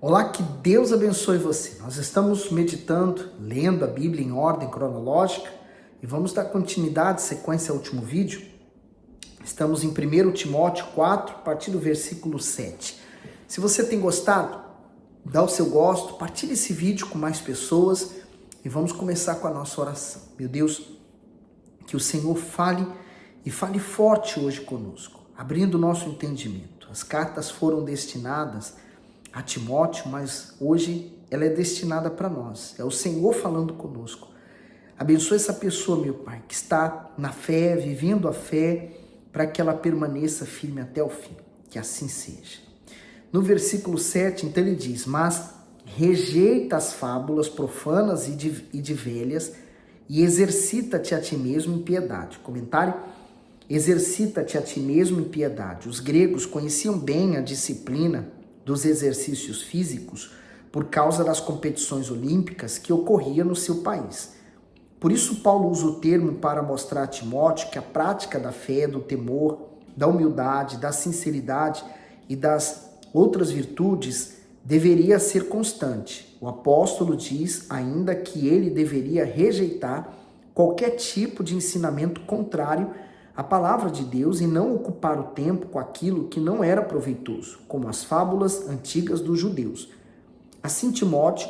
Olá, que Deus abençoe você. Nós estamos meditando, lendo a Bíblia em ordem cronológica e vamos dar continuidade, sequência ao último vídeo. Estamos em 1 Timóteo 4, a partir do versículo 7. Se você tem gostado, dá o seu gosto, partilhe esse vídeo com mais pessoas e vamos começar com a nossa oração. Meu Deus, que o Senhor fale e fale forte hoje conosco, abrindo o nosso entendimento. As cartas foram destinadas a Timóteo, mas hoje ela é destinada para nós. É o Senhor falando conosco. Abençoa essa pessoa, meu Pai, que está na fé, vivendo a fé, para que ela permaneça firme até o fim. Que assim seja. No versículo 7, então ele diz: mas rejeita as fábulas profanas e de velhas e exercita-te a ti mesmo em piedade. Comentário: exercita-te a ti mesmo em piedade. Os gregos conheciam bem a disciplina dos exercícios físicos por causa das competições olímpicas que ocorriam no seu país. Por isso Paulo usa o termo para mostrar a Timóteo que a prática da fé, do temor, da humildade, da sinceridade e das outras virtudes deveria ser constante. O apóstolo diz ainda que ele deveria rejeitar qualquer tipo de ensinamento contrário a palavra de Deus e não ocupar o tempo com aquilo que não era proveitoso, como as fábulas antigas dos judeus. Assim, Timóteo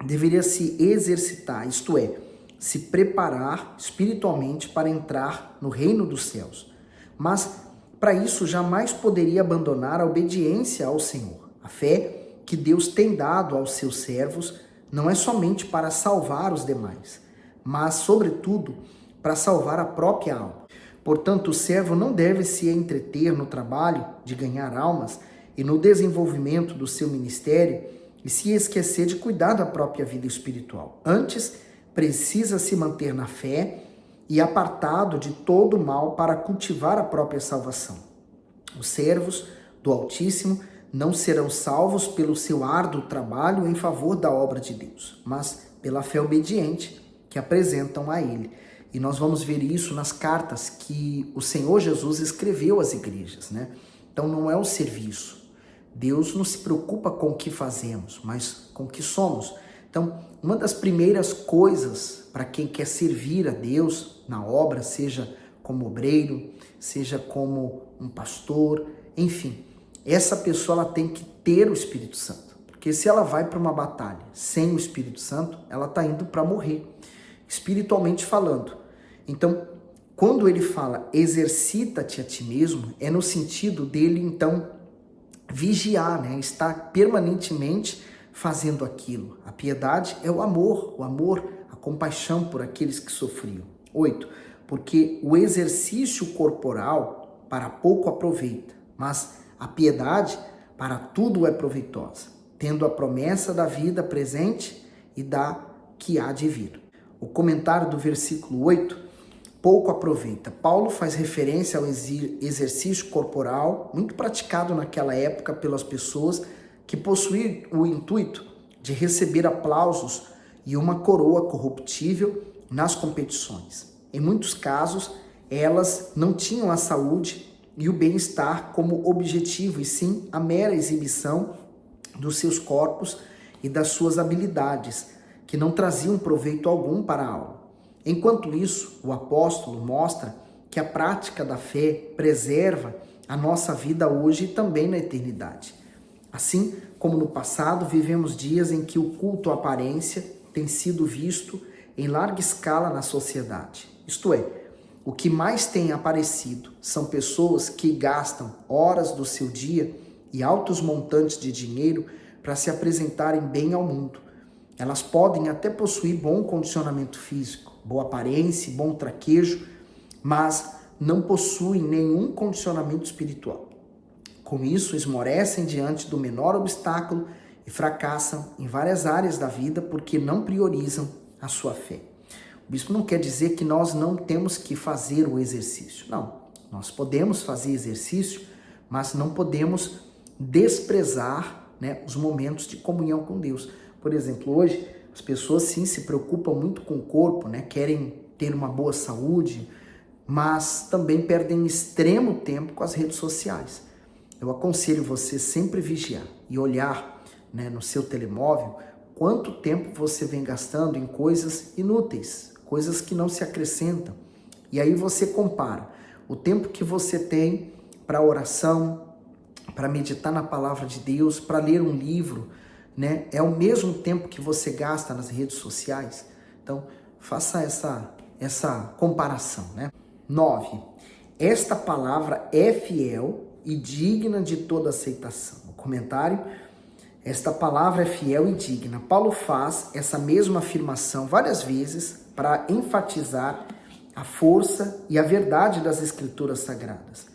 deveria se exercitar, isto é, se preparar espiritualmente para entrar no reino dos céus. Mas, para isso, jamais poderia abandonar a obediência ao Senhor. A fé que Deus tem dado aos seus servos não é somente para salvar os demais, mas, sobretudo, para salvar a própria alma. Portanto, o servo não deve se entreter no trabalho de ganhar almas e no desenvolvimento do seu ministério e se esquecer de cuidar da própria vida espiritual. Antes, precisa se manter na fé e apartado de todo o mal para cultivar a própria salvação. Os servos do Altíssimo não serão salvos pelo seu árduo trabalho em favor da obra de Deus, mas pela fé obediente que apresentam a Ele. E nós vamos ver isso nas cartas que o Senhor Jesus escreveu às igrejas, né? Então não é o serviço. Deus não se preocupa com o que fazemos, mas com o que somos. Então, uma das primeiras coisas para quem quer servir a Deus na obra, seja como obreiro, seja como um pastor, enfim, essa pessoa ela tem que ter o Espírito Santo. Porque se ela vai para uma batalha sem o Espírito Santo, ela está indo para morrer, espiritualmente falando. Então, quando ele fala exercita-te a ti mesmo, é no sentido dele, então, vigiar, né? Estar permanentemente fazendo aquilo. A piedade é o amor, a compaixão por aqueles que sofriam. 8. Porque o exercício corporal para pouco aproveita, mas a piedade para tudo é proveitosa, tendo a promessa da vida presente e da que há de vir. O comentário do versículo 8, pouco aproveita. Paulo faz referência ao exercício corporal, muito praticado naquela época pelas pessoas que possuíam o intuito de receber aplausos e uma coroa corruptível nas competições. Em muitos casos, elas não tinham a saúde e o bem-estar como objetivo, e sim a mera exibição dos seus corpos e das suas habilidades, que não traziam proveito algum para a alma. Enquanto isso, o apóstolo mostra que a prática da fé preserva a nossa vida hoje e também na eternidade. Assim como no passado, vivemos dias em que o culto à aparência tem sido visto em larga escala na sociedade. Isto é, o que mais tem aparecido são pessoas que gastam horas do seu dia e altos montantes de dinheiro para se apresentarem bem ao mundo. Elas podem até possuir bom condicionamento físico, boa aparência, bom traquejo, mas não possuem nenhum condicionamento espiritual. Com isso, esmorecem diante do menor obstáculo e fracassam em várias áreas da vida porque não priorizam a sua fé. O bispo não quer dizer que nós não temos que fazer o exercício. Não, nós podemos fazer exercício, mas não podemos desprezar, né, os momentos de comunhão com Deus. Por exemplo, hoje as pessoas sim se preocupam muito com o corpo, né? Querem ter uma boa saúde, mas também perdem extremo tempo com as redes sociais. Eu aconselho você sempre vigiar e olhar né, no seu telemóvel, quanto tempo você vem gastando em coisas inúteis, coisas que não se acrescentam. E aí você compara o tempo que você tem para oração, para meditar na palavra de Deus, para ler um livro, né? É o mesmo tempo que você gasta nas redes sociais. Então, faça essa comparação, né? 9. Esta palavra é fiel e digna de toda aceitação. O comentário: esta palavra é fiel e digna. Paulo faz essa mesma afirmação várias vezes para enfatizar a força e a verdade das Escrituras Sagradas.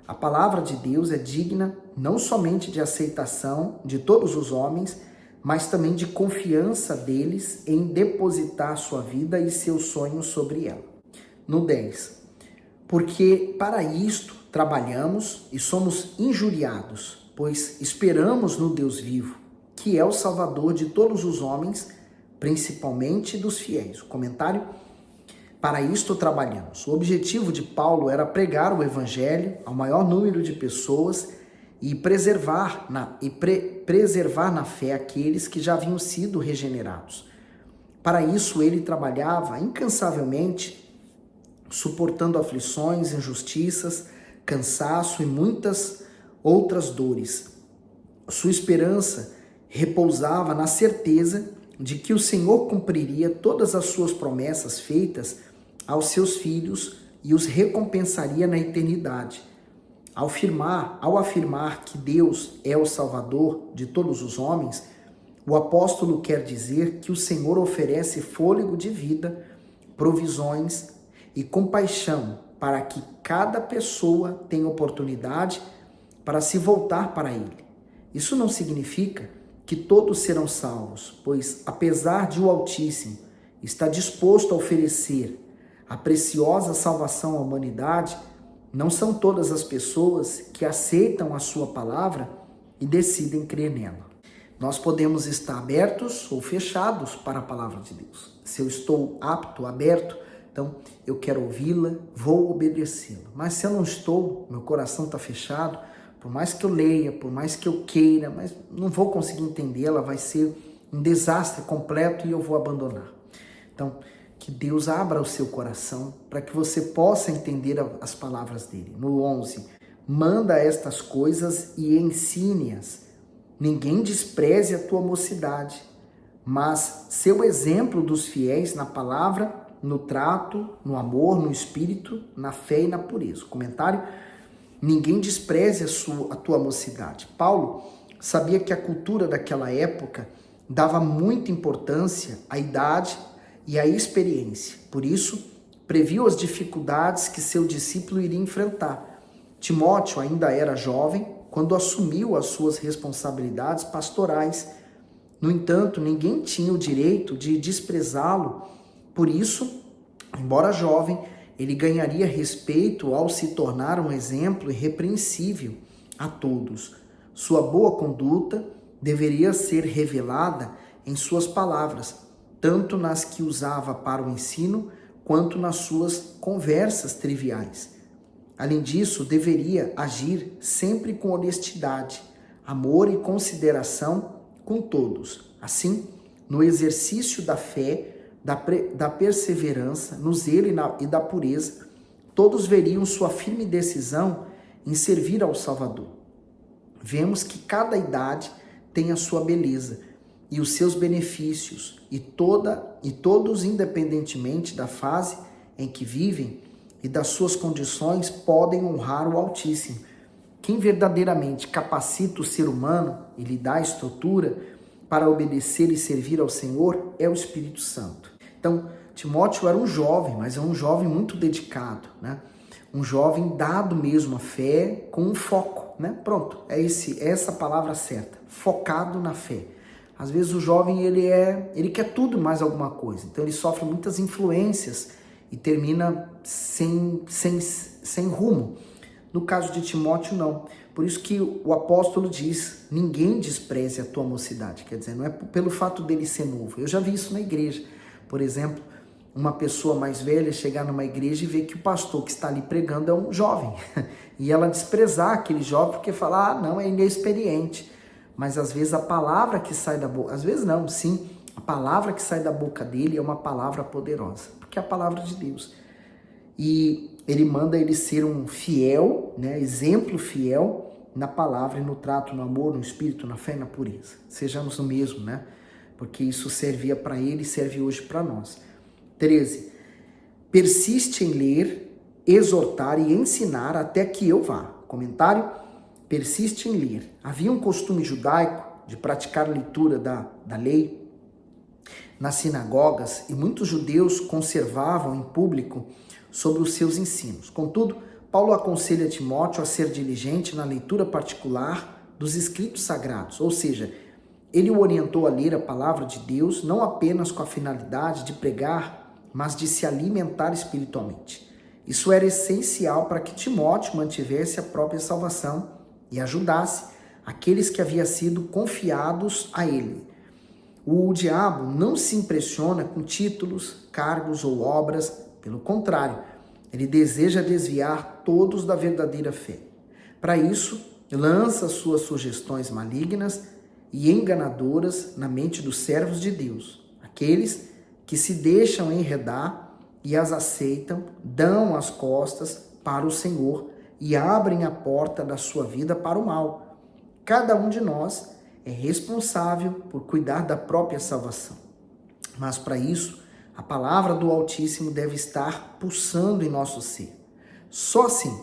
A palavra de Deus é digna não somente de aceitação de todos os homens, mas também de confiança deles em depositar sua vida e seus sonhos sobre ela. No 10. Porque para isto trabalhamos e somos injuriados, pois esperamos no Deus vivo, que é o Salvador de todos os homens, principalmente dos fiéis. O comentário: para isto trabalhamos. O objetivo de Paulo era pregar o evangelho ao maior número de pessoas e preservar na fé aqueles que já haviam sido regenerados. Para isso ele trabalhava incansavelmente, suportando aflições, injustiças, cansaço e muitas outras dores. Sua esperança repousava na certeza de que o Senhor cumpriria todas as suas promessas feitas aos seus filhos e os recompensaria na eternidade. Ao afirmar que Deus é o Salvador de todos os homens, o apóstolo quer dizer que o Senhor oferece fôlego de vida, provisões e compaixão para que cada pessoa tenha oportunidade para se voltar para Ele. Isso não significa que todos serão salvos, pois apesar de o Altíssimo estar disposto a oferecer a preciosa salvação à humanidade, não são todas as pessoas que aceitam a sua palavra e decidem crer nela. Nós podemos estar abertos ou fechados para a palavra de Deus. Se eu estou apto, aberto, então eu quero ouvi-la, vou obedecê-la. Mas se eu não estou, meu coração está fechado, por mais que eu leia, por mais que eu queira, mas não vou conseguir entendê-la, vai ser um desastre completo e eu vou abandonar. Então, que Deus abra o seu coração para que você possa entender as palavras dele. No 11, manda estas coisas e ensine-as. Ninguém despreze a tua mocidade, mas seu exemplo dos fiéis na palavra, no trato, no amor, no espírito, na fé e na pureza. Comentário: ninguém despreze a tua mocidade. Paulo sabia que a cultura daquela época dava muita importância à idade e à experiência. Por isso, previu as dificuldades que seu discípulo iria enfrentar. Timóteo ainda era jovem quando assumiu as suas responsabilidades pastorais. No entanto, ninguém tinha o direito de desprezá-lo. Por isso, embora jovem, ele ganharia respeito ao se tornar um exemplo irrepreensível a todos. Sua boa conduta deveria ser revelada em suas palavras, tanto nas que usava para o ensino, quanto nas suas conversas triviais. Além disso, deveria agir sempre com honestidade, amor e consideração com todos. Assim, no exercício da fé, da perseverança, no zelo e da pureza, todos veriam sua firme decisão em servir ao Salvador. Vemos que cada idade tem a sua beleza e os seus benefícios, e todos, independentemente da fase em que vivem e das suas condições, podem honrar o Altíssimo. Quem verdadeiramente capacita o ser humano e lhe dá estrutura para obedecer e servir ao Senhor é o Espírito Santo. Então, Timóteo era um jovem, mas é um jovem muito dedicado, né? Um jovem dado mesmo à fé, com um foco, né? Pronto, é essa palavra certa, focado na fé. Às vezes o jovem ele quer tudo mais alguma coisa, então ele sofre muitas influências e termina sem rumo. No caso de Timóteo, não. Por isso que o apóstolo diz: ninguém despreze a tua mocidade. Quer dizer, não é pelo fato dele ser novo. Eu já vi isso na igreja. Por exemplo, uma pessoa mais velha chegar numa igreja e ver que o pastor que está ali pregando é um jovem. E ela desprezar aquele jovem porque falar: ah, não, é inexperiente. mas às vezes a palavra que sai da boca, às vezes não, sim, a palavra que sai da boca dele é uma palavra poderosa, porque é a palavra de Deus. E ele manda ele ser um fiel, né, exemplo fiel na palavra e no trato, no amor, no espírito, na fé e na pureza. Sejamos o mesmo, né? Porque isso servia para ele e serve hoje para nós. 13. Persiste em ler, exortar e ensinar até que eu vá. Comentário: persiste em ler. Havia um costume judaico de praticar a leitura da lei nas sinagogas e muitos judeus conservavam em público sobre os seus ensinos. Contudo, Paulo aconselha Timóteo a ser diligente na leitura particular dos escritos sagrados, ou seja, ele o orientou a ler a palavra de Deus não apenas com a finalidade de pregar, mas de se alimentar espiritualmente. Isso era essencial para que Timóteo mantivesse a própria salvação e ajudasse aqueles que haviam sido confiados a ele. O diabo não se impressiona com títulos, cargos ou obras, pelo contrário, ele deseja desviar todos da verdadeira fé. Para isso, lança suas sugestões malignas e enganadoras na mente dos servos de Deus, aqueles que se deixam enredar e as aceitam, dão as costas para o Senhor e abrem a porta da sua vida para o mal. Cada um de nós é responsável por cuidar da própria salvação. Mas para isso, a palavra do Altíssimo deve estar pulsando em nosso ser. Só assim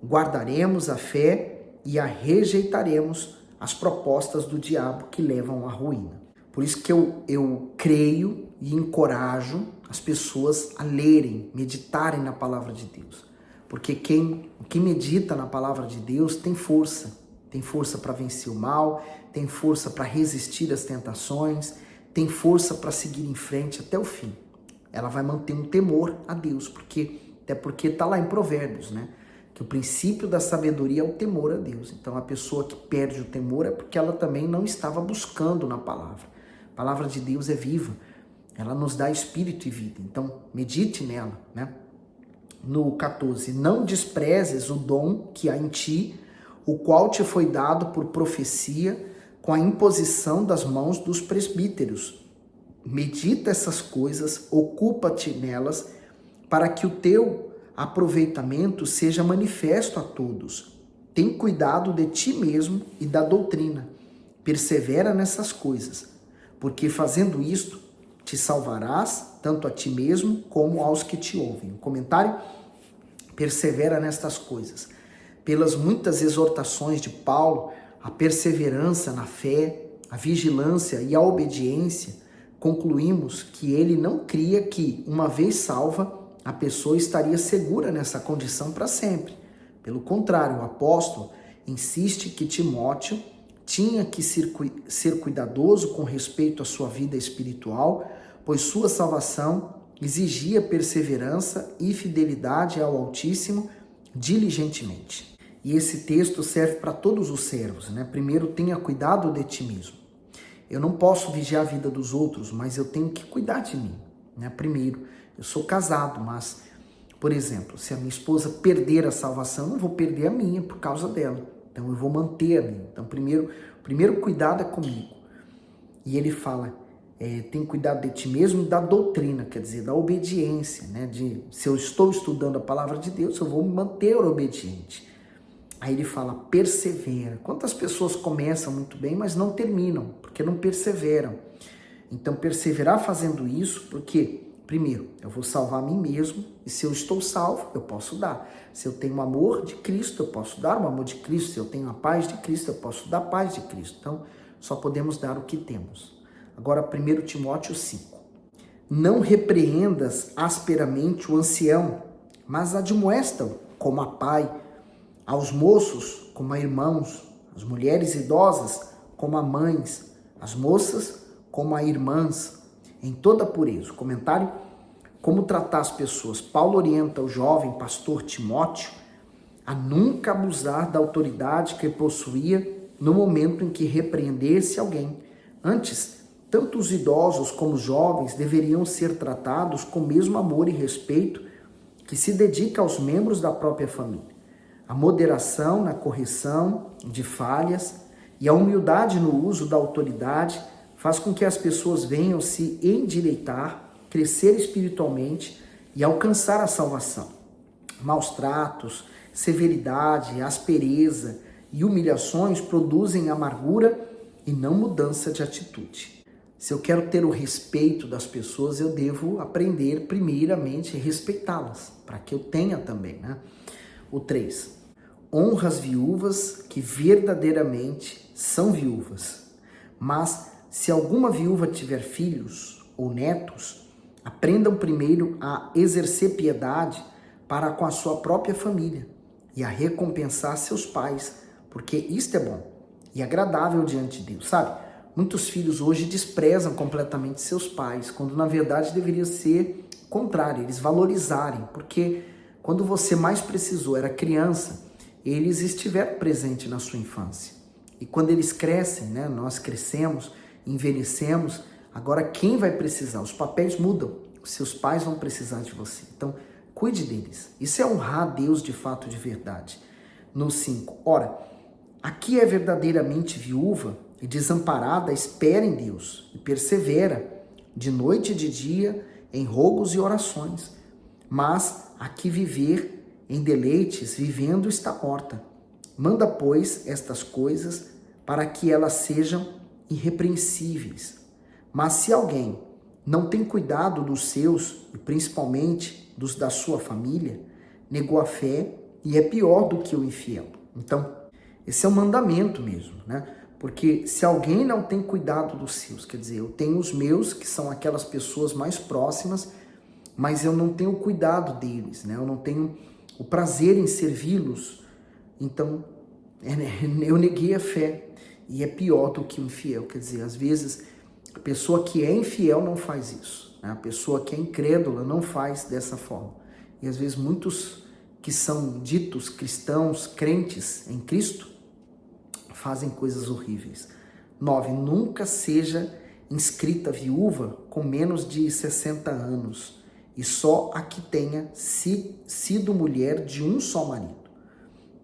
guardaremos a fé e a rejeitaremos as propostas do diabo que levam à ruína. Por isso que eu creio e encorajo as pessoas a lerem, meditarem na palavra de Deus. Porque quem medita na palavra de Deus tem força para vencer o mal, tem força para resistir às tentações, tem força para seguir em frente até o fim. Ela vai manter um temor a Deus, até porque está lá em Provérbios, né? Que o princípio da sabedoria é o temor a Deus. Então a pessoa que perde o temor é porque ela também não estava buscando na palavra. A palavra de Deus é viva, ela nos dá espírito e vida, então medite nela, né? No 14, não desprezes o dom que há em ti, o qual te foi dado por profecia, com a imposição das mãos dos presbíteros. Medita essas coisas, ocupa-te nelas, para que o teu aproveitamento seja manifesto a todos. Tem cuidado de ti mesmo e da doutrina. Persevera nessas coisas, porque fazendo isto, te salvarás tanto a ti mesmo como aos que te ouvem. Comentário: persevera nestas coisas. Pelas muitas exortações de Paulo, a perseverança na fé, a vigilância e a obediência, concluímos que ele não cria que, uma vez salva, a pessoa estaria segura nessa condição para sempre. Pelo contrário, o apóstolo insiste que Timóteo tinha que ser cuidadoso com respeito à sua vida espiritual, pois sua salvação exigia perseverança e fidelidade ao Altíssimo diligentemente. E esse texto serve para todos os servos, né? Primeiro, tenha cuidado de ti mesmo. Eu não posso vigiar a vida dos outros, mas eu tenho que cuidar de mim, né? Primeiro, eu sou casado, mas, por exemplo, se a minha esposa perder a salvação, eu não vou perder a minha por causa dela. Então eu vou manter a minha. Então primeiro cuidado é comigo. E ele fala, tem cuidado de ti mesmo e da doutrina, quer dizer, da obediência, né? Se eu estou estudando a palavra de Deus, eu vou me manter obediente. Aí ele fala, persevera. Quantas pessoas começam muito bem, mas não terminam, porque não perseveram. Então, perseverar fazendo isso, porque, primeiro, eu vou salvar a mim mesmo, e se eu estou salvo, eu posso dar. Se eu tenho o amor de Cristo, eu posso dar o amor de Cristo. Se eu tenho a paz de Cristo, eu posso dar a paz de Cristo. Então, só podemos dar o que temos. Agora, 1 Timóteo 5. Não repreendas asperamente o ancião, mas admoesta-o como a pai, aos moços como a irmãos, as mulheres idosas como a mães, as moças como a irmãs, em toda pureza. Comentário: como tratar as pessoas. Paulo orienta o jovem pastor Timóteo a nunca abusar da autoridade que possuía no momento em que repreendesse alguém. Antes, tanto os idosos como os jovens deveriam ser tratados com o mesmo amor e respeito que se dedica aos membros da própria família. A moderação na correção de falhas E a humildade no uso da autoridade faz com que as pessoas venham se endireitar, crescer espiritualmente e alcançar a salvação. Maus tratos, severidade, aspereza e humilhações produzem amargura e não mudança de atitude. Se eu quero ter o respeito das pessoas, eu devo aprender primeiramente a respeitá-las, para que eu tenha também, né? O 3. Honra as viúvas que verdadeiramente são viúvas. Mas se alguma viúva tiver filhos ou netos, aprendam primeiro a exercer piedade para com a sua própria família e a recompensar seus pais, porque isto é bom e agradável diante de Deus, sabe? Muitos filhos hoje desprezam completamente seus pais, quando na verdade deveria ser o contrário, eles valorizarem, porque quando você mais precisou, era criança, eles estiveram presentes na sua infância. E quando eles crescem, né, nós crescemos, envelhecemos, agora quem vai precisar? Os papéis mudam, os seus pais vão precisar de você. Então, cuide deles. Isso é honrar a Deus de fato, de verdade. No 5, ora, aqui é verdadeiramente viúva e desamparada, espera em Deus e persevera de noite e de dia em rogos e orações. Mas aqui viver em deleites, vivendo está morta. Manda, pois, estas coisas para que elas sejam irrepreensíveis. Mas se alguém não tem cuidado dos seus, e principalmente dos da sua família, negou a fé e é pior do que o infiel. Então, esse é um mandamento mesmo, né? Porque se alguém não tem cuidado dos seus, quer dizer, eu tenho os meus, que são aquelas pessoas mais próximas, mas eu não tenho o cuidado deles, né? Eu não tenho o prazer em servi-los. Então, eu neguei a fé e é pior do que o infiel. Quer dizer, às vezes, a pessoa que é infiel não faz isso, né? A pessoa que é incrédula não faz dessa forma. E às vezes muitos que são ditos cristãos, crentes em Cristo, fazem coisas horríveis. 9. Nunca seja inscrita viúva com menos de 60 anos e só a que tenha sido mulher de um só marido,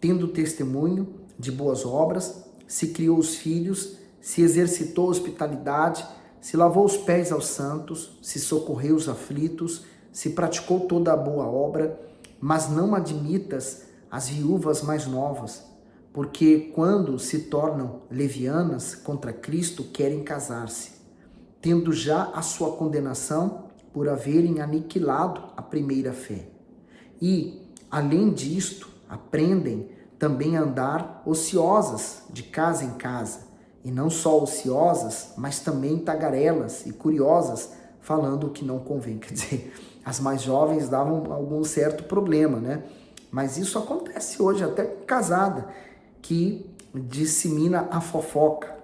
tendo testemunho de boas obras, se criou os filhos, se exercitou a hospitalidade, se lavou os pés aos santos, se socorreu os aflitos, se praticou toda a boa obra, mas não admitas as viúvas mais novas, porque quando se tornam levianas contra Cristo, querem casar-se, tendo já a sua condenação por haverem aniquilado a primeira fé. E, além disto, aprendem também a andar ociosas de casa em casa, e não só ociosas, mas também tagarelas e curiosas, falando o que não convém. Quer dizer, as mais jovens davam algum certo problema, né? Mas isso acontece hoje até com casada, que dissemina a fofoca.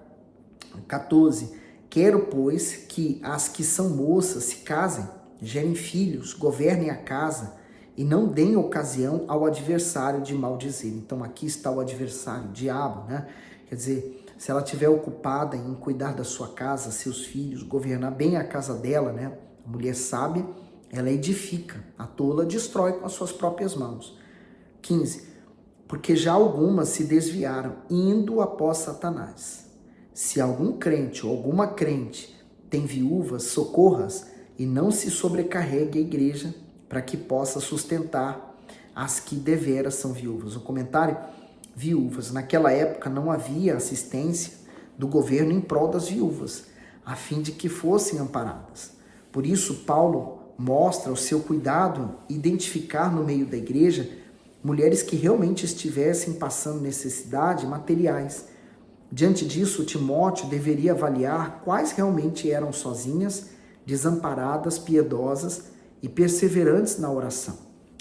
14. Quero, pois, que as que são moças se casem, gerem filhos, governem a casa e não deem ocasião ao adversário de maldizer. Então aqui está o adversário, o diabo, né? Quer dizer, se ela estiver ocupada em cuidar da sua casa, seus filhos, governar bem a casa dela, né? A mulher sábia, ela edifica, a tola destrói com as suas próprias mãos. 15. Porque já algumas se desviaram, indo após Satanás. Se algum crente ou alguma crente tem viúvas, socorras e não se sobrecarregue a igreja para que possa sustentar as que deveras são viúvas. O comentário, viúvas. Naquela época não havia assistência do governo em prol das viúvas, a fim de que fossem amparadas. Por isso, Paulo mostra o seu cuidado em identificar no meio da igreja mulheres que realmente estivessem passando necessidade materiais. Diante disso, Timóteo deveria avaliar quais realmente eram sozinhas, desamparadas, piedosas e perseverantes na oração.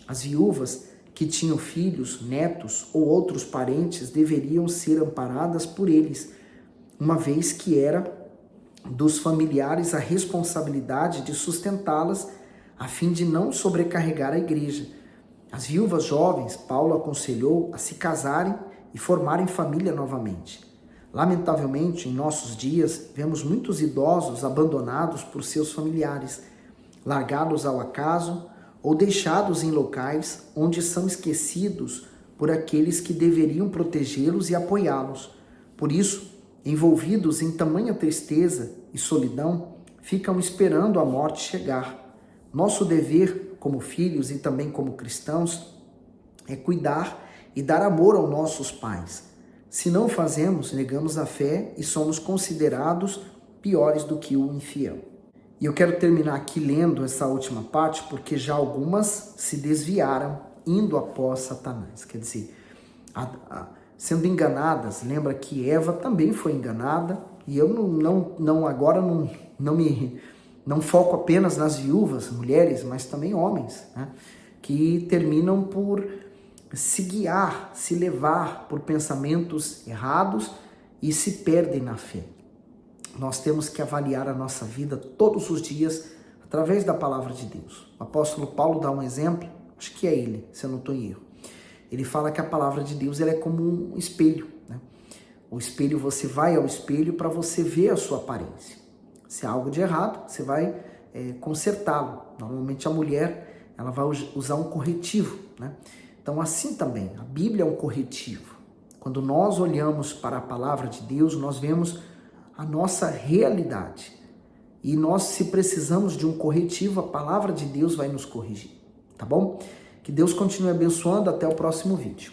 As viúvas que tinham filhos, netos ou outros parentes deveriam ser amparadas por eles, uma vez que era dos familiares a responsabilidade de sustentá-las, a fim de não sobrecarregar a igreja. As viúvas jovens, Paulo aconselhou a se casarem e formarem família novamente. Lamentavelmente, em nossos dias, vemos muitos idosos abandonados por seus familiares, largados ao acaso ou deixados em locais onde são esquecidos por aqueles que deveriam protegê-los e apoiá-los. Por isso, envolvidos em tamanha tristeza e solidão, ficam esperando a morte chegar. Nosso dever como filhos e também como cristãos é cuidar e dar amor aos nossos pais. Se não fazemos, negamos a fé e somos considerados piores do que o infiel. E eu quero terminar aqui lendo essa última parte, porque já algumas se desviaram indo após Satanás. Quer dizer, sendo enganadas, lembra que Eva também foi enganada, e eu agora não foco apenas nas viúvas, mulheres, mas também homens, né, que terminam por se guiar, se levar por pensamentos errados e se perdem na fé. Nós temos que avaliar a nossa vida todos os dias através da palavra de Deus. O apóstolo Paulo dá um exemplo, acho que é ele, se eu não estou em erro. Ele fala que a palavra de Deus ela é como um espelho, né? O espelho, você vai ao espelho para você ver a sua aparência. Se há algo de errado, você vai consertá-lo. Normalmente a mulher ela vai usar um corretivo, né? Então assim também, a Bíblia é um corretivo. Quando nós olhamos para a palavra de Deus, nós vemos a nossa realidade. E nós, se precisamos de um corretivo, a palavra de Deus vai nos corrigir, tá bom? Que Deus continue abençoando, até o próximo vídeo.